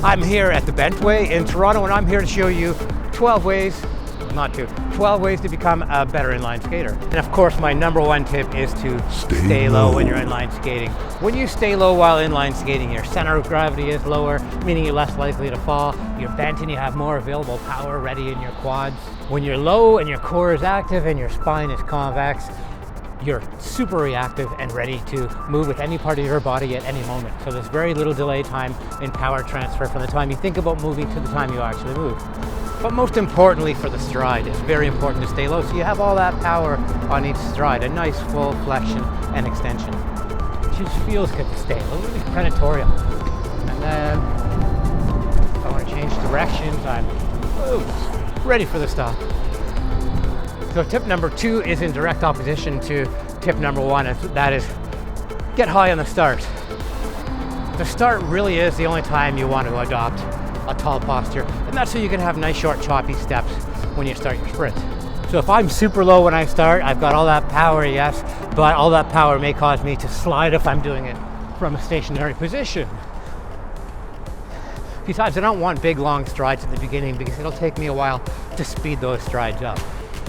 I'm here at the Bentway in Toronto, and I'm here to show you 12 ways to become a better inline skater. And of course, my number one tip is to stay low when you're inline skating. When you stay low while inline skating, your center of gravity is lower, meaning you're less likely to fall. You're bent and you have more available power ready in your quads. When you're low and your core is active and your spine is convex, you're super reactive and ready to move with any part of your body at any moment. So there's very little delay time in power transfer from the time you think about moving to the time you actually move. But most importantly for the stride, it's very important to stay low so you have all that power on each stride, a nice full flexion and extension. It just feels good to stay low, really predatorial. And then if I want to change directions, I'm ready for the stop. So tip number 2 is in direct opposition to tip number 1, and that is get high on the start. The start really is the only time you want to adopt a tall posture, and that's so you can have nice short choppy steps when you start your sprint. So if I'm super low when I start, I've got all that power, yes, but all that power may cause me to slide if I'm doing it from a stationary position. Besides, I don't want big long strides at the beginning because it'll take me a while to speed those strides up.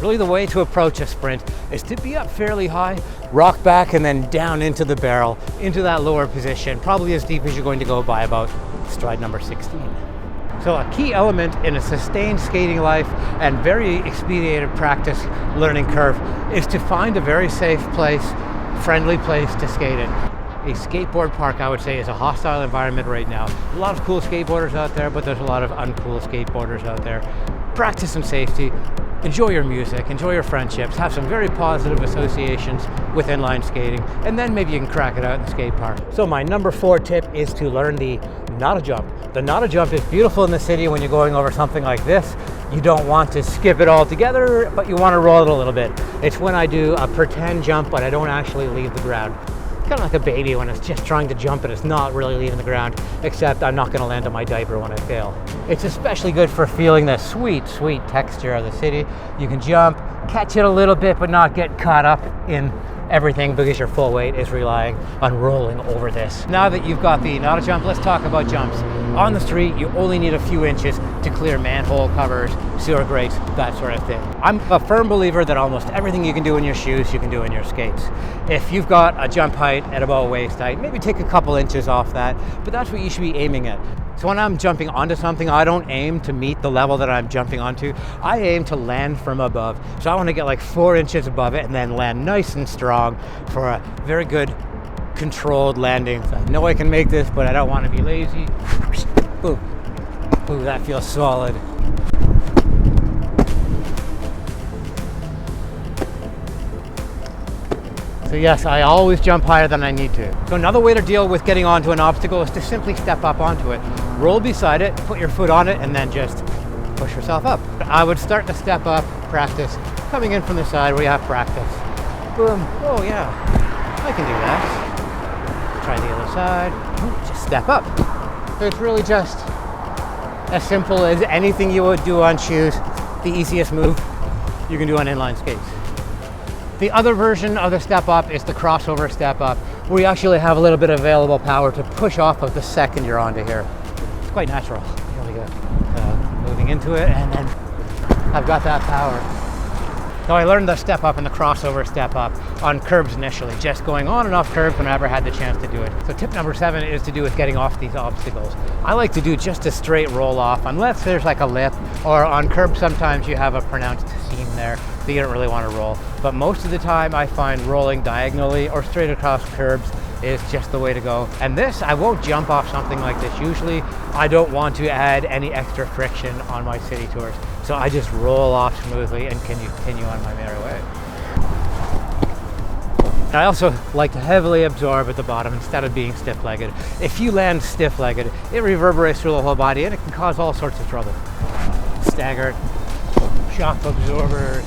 Really the way to approach a sprint is to be up fairly high, rock back and then down into the barrel, into that lower position, probably as deep as you're going to go by about stride number 16. So a key element in a sustained skating life and very expedited practice learning curve is to find a very safe place, friendly place to skate in. A skateboard park, I would say, is a hostile environment right now. A lot of cool skateboarders out there, but there's a lot of uncool skateboarders out there. Practice some safety, enjoy your music, enjoy your friendships, have some very positive associations with inline skating, and then maybe you can crack it out in the skate park. So my number 4 tip is to learn the nada jump. The nada jump is beautiful in the city when you're going over something like this. You don't want to skip it all together, but you want to roll it a little bit. It's when I do a pretend jump, but I don't actually leave the ground. Kind of like a baby when it's just trying to jump and it's not really leaving the ground, except I'm not going to land on my diaper when I fail. It's especially good for feeling the sweet, sweet texture of the city. You can jump, catch it a little bit, but not get caught up in everything because your full weight is relying on rolling over this. Now that you've got the nada jump, let's talk about jumps. On the street, you only need a few inches to clear manhole covers, sewer grates, that sort of thing. I'm a firm believer that almost everything you can do in your shoes, you can do in your skates. If you've got a jump height at about waist height, maybe take a couple inches off that, but that's what you should be aiming at. So when I'm jumping onto something, I don't aim to meet the level that I'm jumping onto. I aim to land from above. So I want to get like 4 inches above it and then land nice and strong for a very good controlled landing. So I know I can make this, but I don't want to be lazy. Ooh, ooh, that feels solid. So yes, I always jump higher than I need to. So another way to deal with getting onto an obstacle is to simply step up onto it. Roll beside it, put your foot on it, and then just push yourself up. I would start to step up practice coming in from the side where you have practice. Boom, oh yeah, I can do that. Try the other side, ooh, just step up. So it's really just as simple as anything you would do on shoes, the easiest move you can do on inline skates. The other version of the step up is the crossover step up, where you actually have a little bit of available power to push off of the second you're onto here. It's quite natural. Really good. Moving into it, and then I've got that power. So I learned the step up and the crossover step up on curbs initially, just going on and off curbs whenever I had the chance to do it. So tip number 7 is to do with getting off these obstacles. I like to do just a straight roll off, unless there's like a lip, or on curbs sometimes you have a pronounced seam there, so you don't really want to roll. But most of the time I find rolling diagonally or straight across curbs is just the way to go. And this, I won't jump off something like this. Usually I don't want to add any extra friction on my city tours. So I just roll off smoothly and continue on my merry way. And I also like to heavily absorb at the bottom instead of being stiff-legged. If you land stiff-legged, it reverberates through the whole body and it can cause all sorts of trouble. Staggered, shock absorbers.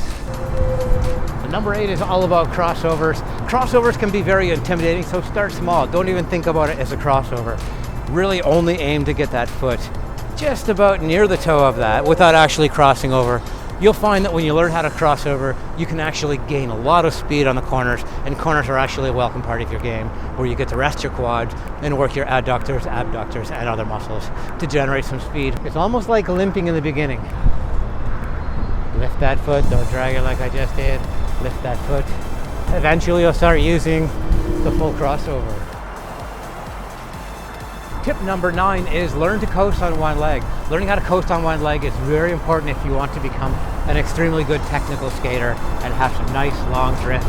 So number 8 is all about crossovers. Crossovers can be very intimidating, so start small. Don't even think about it as a crossover. Really only aim to get that foot just about near the toe of that without actually crossing over You'll find that when you learn how to cross over, you can actually gain a lot of speed on the corners, and corners are actually a welcome part of your game, where you get to rest your quads and work your adductors, abductors, and other muscles to generate some speed. It's almost like limping in the beginning. Lift that foot, don't drag it like I just did. Lift that foot. Eventually you'll start using the full crossover. Tip number 9 is learn to coast on one leg. Learning how to coast on one leg is very important if you want to become an extremely good technical skater and have some nice long drift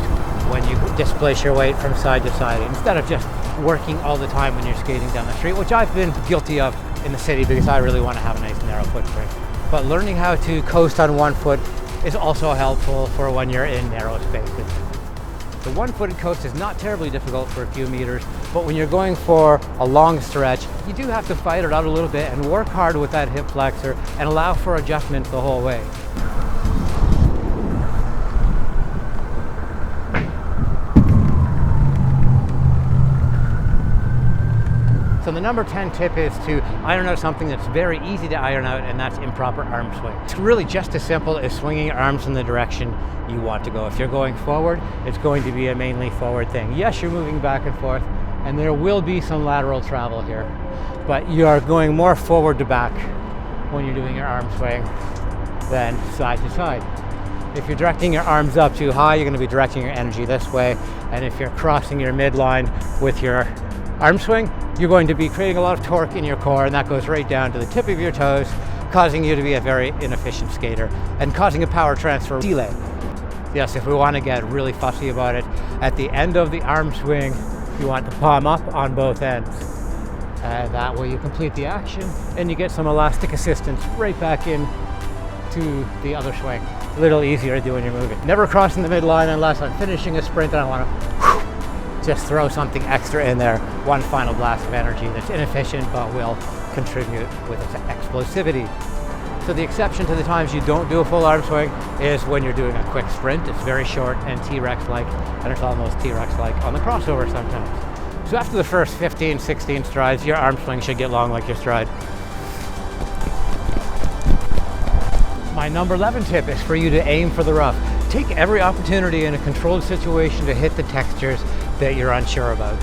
when you displace your weight from side to side, instead of just working all the time when you're skating down the street, which I've been guilty of in the city because I really want to have a nice narrow footprint. But learning how to coast on one foot is also helpful for when you're in narrow spaces. The one-footed coast is not terribly difficult for a few meters, but when you're going for a long stretch, you do have to fight it out a little bit and work hard with that hip flexor and allow for adjustments the whole way. So the number 10 tip is to iron out something that's very easy to iron out, and that's improper arm swing. It's really just as simple as swinging your arms in the direction you want to go. If you're going forward, it's going to be a mainly forward thing. Yes, you're moving back and forth, and there will be some lateral travel here, but you are going more forward to back when you're doing your arm swing than side to side. If you're directing your arms up too high, you're going to be directing your energy this way, and if you're crossing your midline with your arm swing, you're going to be creating a lot of torque in your core, and that goes right down to the tip of your toes, causing you to be a very inefficient skater and causing a power transfer delay. Yes, if we want to get really fussy about it, at the end of the arm swing, you want the palm up on both ends. And that way you complete the action and you get some elastic assistance right back in to the other swing. A little easier to do when you're moving. Never crossing the midline unless I'm finishing a sprint and I want to just throw something extra in there. One final blast of energy that's inefficient but will contribute with its explosivity. So the exception to the times you don't do a full arm swing is when you're doing a quick sprint. It's very short and T-Rex-like, and it's almost T-Rex-like on the crossover sometimes. So after the first 15, 16 strides, your arm swing should get long like your stride. My number 11 tip is for you to aim for the rough. Take every opportunity in a controlled situation to hit the textures that you're unsure about.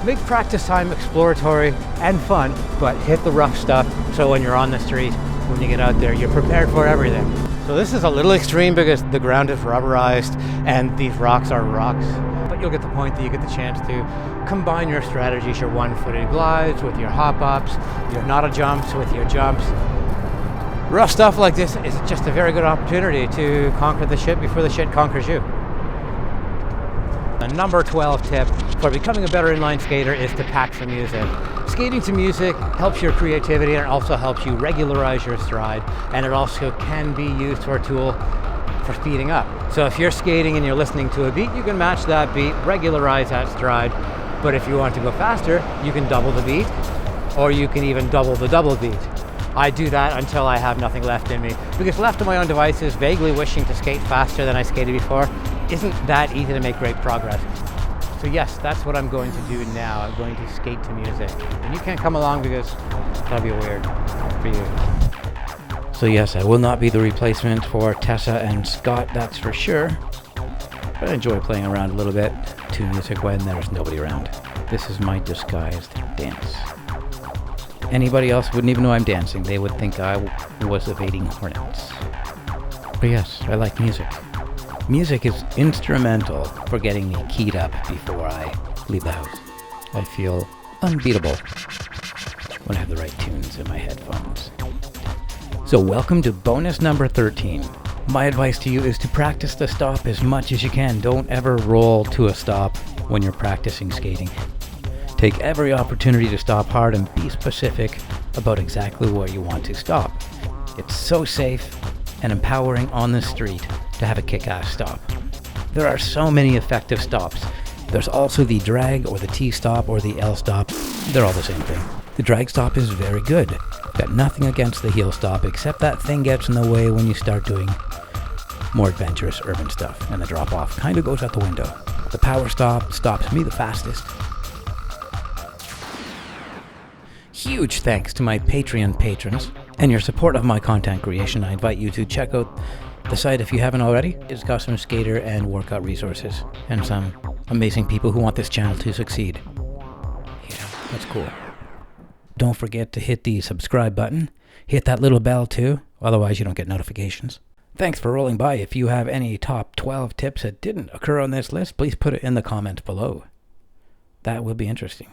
Make practice time exploratory and fun, but hit the rough stuff so when you're on the street, when you get out there, you're prepared for everything. So this is a little extreme because the ground is rubberized and these rocks are rocks, but you'll get the point that you get the chance to combine your strategies, your one-footed glides with your hop-ups, your not-a-jumps with your jumps. Rough stuff like this is just a very good opportunity to conquer the shit before the shit conquers you. The number 12 tip for becoming a better inline skater is to pack some music. Skating to music helps your creativity and it also helps you regularize your stride, and it also can be used for a tool for speeding up. So if you're skating and you're listening to a beat, you can match that beat, regularize that stride. But if you want to go faster, you can double the beat, or you can even double the double beat. I do that until I have nothing left in me, because left to my own devices, vaguely wishing to skate faster than I skated before isn't that easy to make great progress. So yes, that's what I'm going to do now. I'm going to skate to music. And you can't come along because that'll be weird for you. So yes, I will not be the replacement for Tessa and Scott, that's for sure. But I enjoy playing around a little bit to music when there's nobody around. This is my disguised dance. Anybody else wouldn't even know I'm dancing. They would think I was evading hornets. But yes, I like music. Music is instrumental for getting me keyed up before I leave the house. I feel unbeatable when I have the right tunes in my headphones. So welcome to bonus number 13. My advice to you is to practice the stop as much as you can. Don't ever roll to a stop when you're practicing skating. Take every opportunity to stop hard and be specific about exactly where you want to stop. It's so safe and empowering on the street to have a kick-ass stop. There are so many effective stops. There's also the drag or the T-stop or the L-stop. They're all the same thing. The drag stop is very good. Got nothing against the heel stop, except that thing gets in the way when you start doing more adventurous urban stuff, and the drop-off kind of goes out the window. The power stop stops me the fastest. Huge thanks to my Patreon patrons and your support of my content creation. I invite you to check out The site, if you haven't already, is got some skater and workout resources and some amazing people who want this channel to succeed. Yeah, that's cool. Don't forget to hit the subscribe button. Hit that little bell too, otherwise you don't get notifications. Thanks for rolling by. If you have any top 12 tips that didn't occur on this list, please put it in the comments below. That will be interesting.